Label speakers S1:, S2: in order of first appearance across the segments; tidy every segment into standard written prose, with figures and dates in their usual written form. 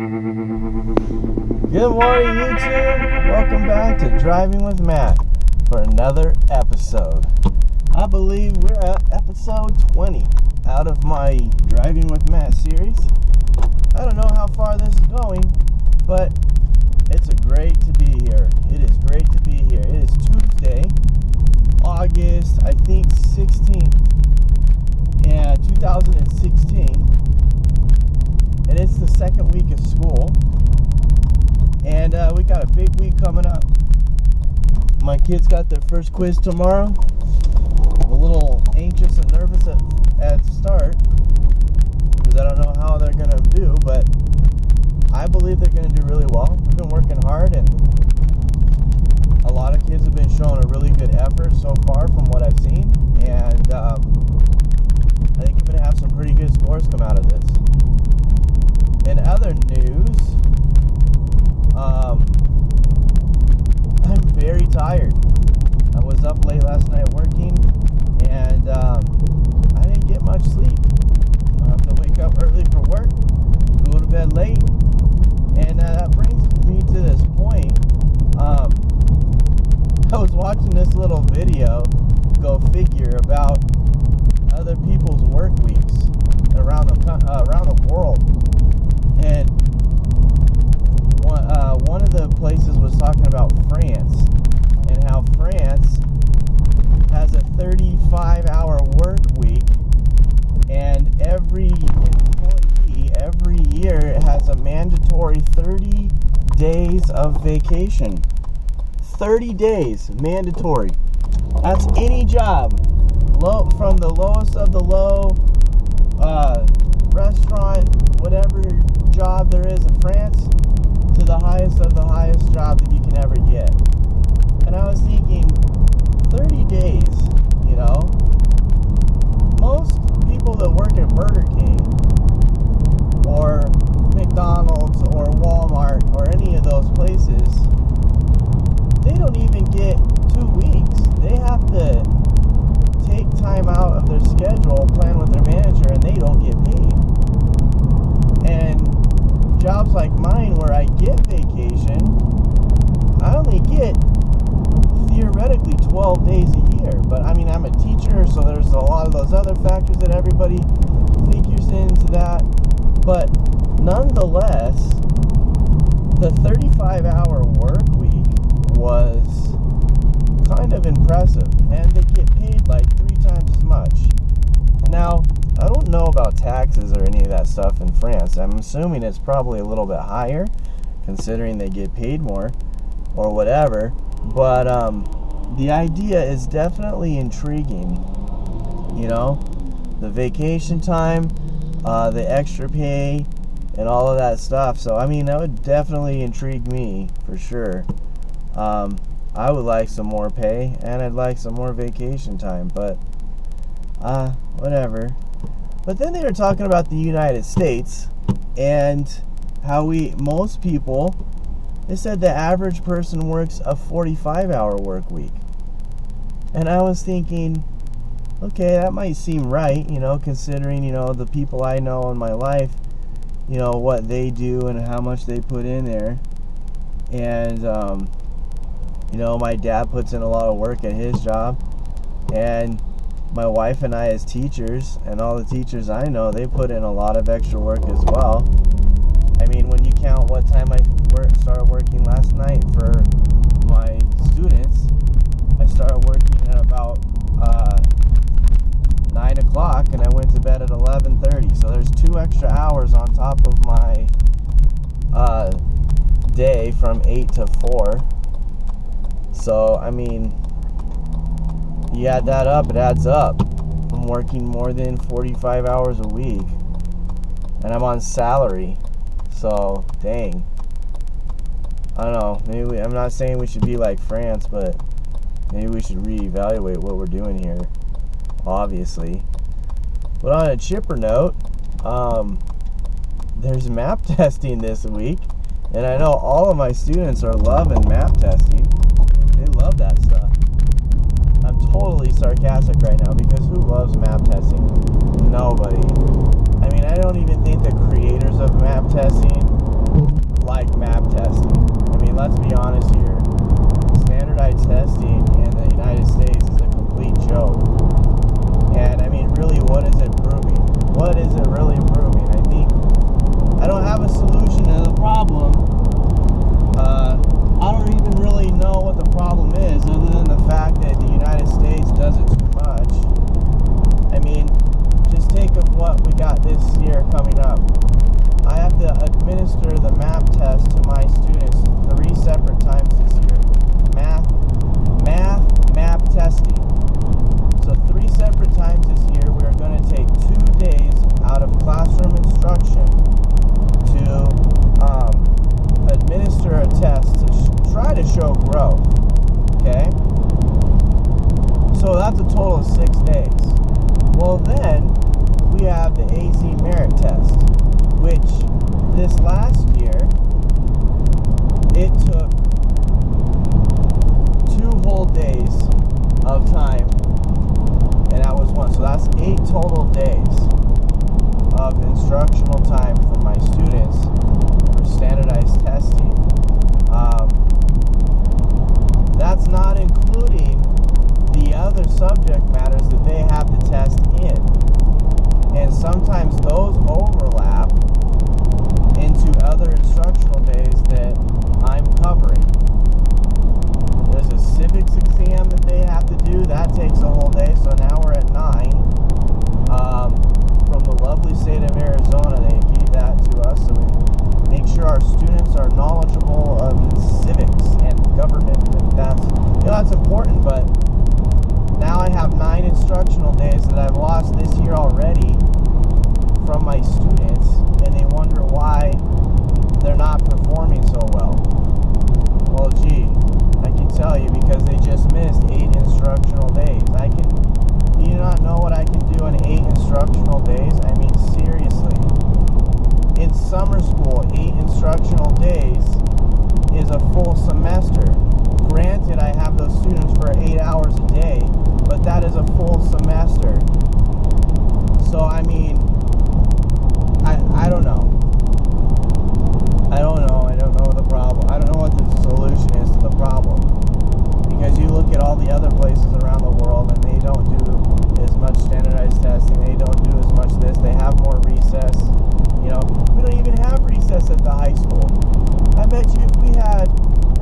S1: Good morning, YouTube. Welcome back to Driving with Matt for another episode. I believe we're at episode 20 out of my Driving with Matt series. I don't know how far this is going, but it's great to be here. It is great to be here. It is Tuesday, August, I think 16th, 2016. And it's the second week of school. And we got a big week coming up. My kids got their first quiz tomorrow. I'm a little anxious and nervous at the start because I don't know how they're going to do, but I believe they're going to do really well. We've been working hard, and a lot of kids have been showing a really good effort so far from what I've seen. And I think we're going to have some pretty good scores come out of this. In other news, I'm very tired. I was up late last night working, and I didn't get much sleep. I have to wake up early for work, go to bed late, and that brings me to this point. I was watching this little video, go figure, about other people's work weeks around the world. And one of the places was talking about France, and how France has a 35-hour work week, and every employee every year has a mandatory 30 days of vacation. 30 days mandatory. That's any job, from the lowest of the low, restaurant, whatever job there is in France, to the highest of the highest job that you can ever get. And I was thinking, 30 days, you know, most people that work at Burger King or McDonald's or Walmart or any of those places, they don't even get 2 weeks. They have to take time out of their schedule, plan with their manager, and they don't get paid. And jobs like mine, where I get vacation, I only get theoretically 12 days a year. But I mean, I'm a teacher, so there's a lot of those other factors that everybody figures into that. But nonetheless, the 35-hour work week was kind of impressive, and they get paid like 3 times as much. Now, I don't know about taxes or any of that stuff in France. I'm assuming it's probably a little bit higher, considering they get paid more or whatever. But the idea is definitely intriguing. You know, the vacation time, the extra pay, and all of that stuff. So, I mean, that would definitely intrigue me for sure. I would like some more pay, and I'd like some more vacation time, but whatever. But then they were talking about the United States and how most people, they said the average person works a 45-hour work week. And I was thinking, okay, that might seem right, you know, considering, you know, the people I know in my life, you know, what they do and how much they put in there. And, you know, my dad puts in a lot of work at his job, and my wife and I as teachers, and all the teachers I know, they put in a lot of extra work as well. I mean, when you count what time I started working last night for my students, I started working at about 9 o'clock, and I went to bed at 11:30. So there's 2 extra hours on top of my day from 8 to 4. So, I mean, you add that up, it adds up. I'm working more than 45 hours a week, and I'm on salary. So, dang. I don't know. Maybe I'm not saying we should be like France, but maybe we should reevaluate what we're doing here, obviously. But on a chipper note, there's map testing this week, and I know all of my students are loving map testing. They love that stuff. I'm totally sarcastic right now, because who loves map testing? Nobody. I mean, I don't even think the creators of map testing like map testing. I mean, let's be honest here. Standardized testing in the United States is a complete joke. And I mean, really, what is it proving? What is it really proving? I don't have a solution to the problem. I don't even really know what the problem is, other than the fact that the United States does it too much. I mean, just take of what we got this year coming up. I have to administer the map test to my students 3 separate times this year. Map testing. So 3 separate times this year, we're going to take 2 days out of classroom instruction to administer a test to try to show growth. Okay? So that's a total of 6 days. Well, then we have the AZ merit test, which this last year, it took 2 whole days of time, and that was 1. So that's 8 total days of instructional time for my students for standardized testing. That's not including the other subject matters that they have to test in. And sometimes those overlap into other instructional days that I'm covering. There's a civics exam that they have to do. That takes a whole day. So now we're at 9. From the lovely state of Arizona, they gave that to us. So we make sure our students are knowledgeable of civics and government. And that's important. But now I have 9 instructional days that I've lost this year already from my students, and they wonder why they're not performing so well. Well, gee, I can tell you, because they just missed 8 instructional days. Do you not know what I can do in 8 instructional days? I mean, seriously. In summer school, 8 instructional days is a full semester. Granted, I have those students for 8 hours a day, but that is a full semester. So, I mean, I don't know. I don't know the problem. I don't know what the solution is to the problem. Because you look at all the other places around the world, and they don't do as much standardized testing. They don't do as much this. They have more recess. You know, we don't even have recess at the high school. I bet you if we had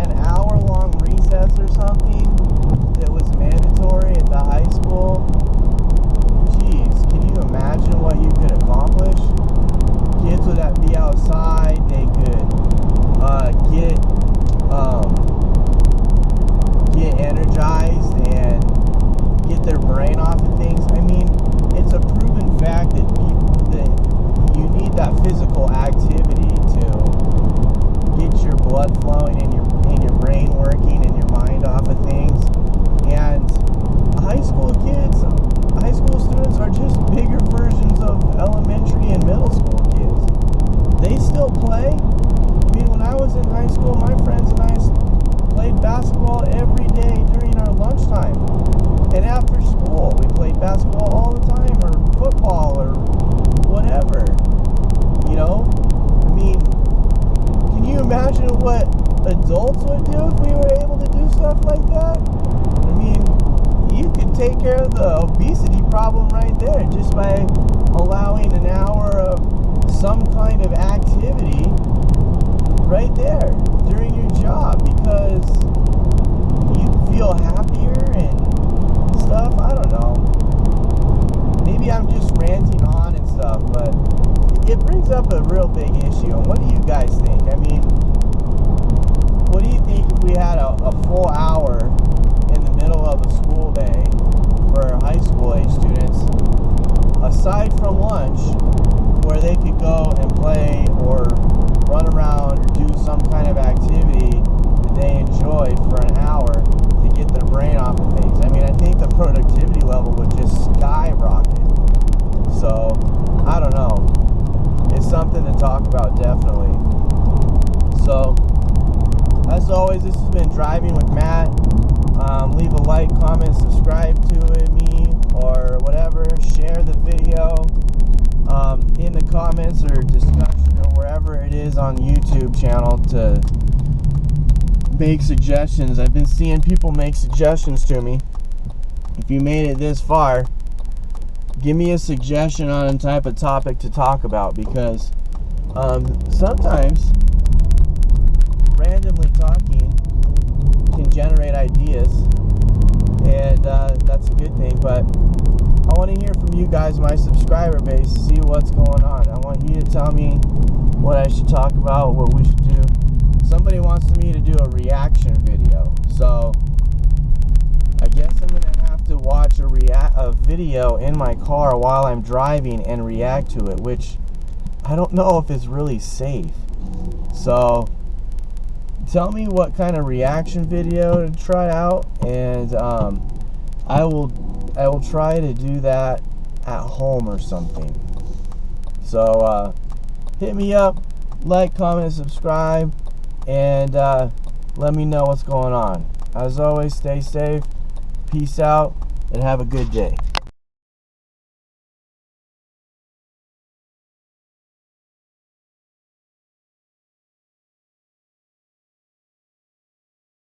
S1: an hour-long recess or something that was mandatory at the high school, geez, can you imagine what you could accomplish? Kids would have to be outside. They could get energized and get their brain off of things. I mean, it's a proven fact that you need that physical activity to get your blood flowing and your brain working and your mind off of things. And high school students are just bigger versions of elementary and middle school kids. They still play. I mean, when I was in high school, my friends and I played basketball every day during our lunchtime. And after school, we played basketball all the time, or football, or whatever. You know? I mean, can you imagine what adults would do if we were able to do stuff like that? I mean, you could take care of the obesity problem right there just by allowing an hour of some kind of activity right there during your job, because you feel happier and stuff. I don't know. Maybe I'm just ranting on and stuff, but it brings up a real big issue. And what do you guys think? I mean, what do you think if we had a full hour in the middle of a school day for high school age students, aside from lunch, where they could go and play or run around or do some kind of activity that they enjoy for an hour to get their brain off of things? I mean, I think the productivity level would just skyrocket. So, I don't know. It's something to talk about, definitely. So, as always, this has been Driving with Matt. Leave a like, comment, subscribe to me, or whatever. Share the video. in the comments or discussion or wherever it is on the YouTube channel to make suggestions. I've been seeing people make suggestions to me. If you made it this far, give me a suggestion on a type of topic to talk about, because sometimes randomly talking can generate ideas, and that's a good thing. But I want to hear from you guys, my subscriber base, see what's going on. I want you to tell me what I should talk about, what we should do. Somebody wants me to do a reaction video, so I guess I'm going to have to watch a video in my car while I'm driving and react to it, which I don't know if it's really safe. So tell me what kind of reaction video to try out, and I will try to do that at home or something. So hit me up, like, comment, subscribe, and let me know what's going on. As always, stay safe, peace out, and have a good day.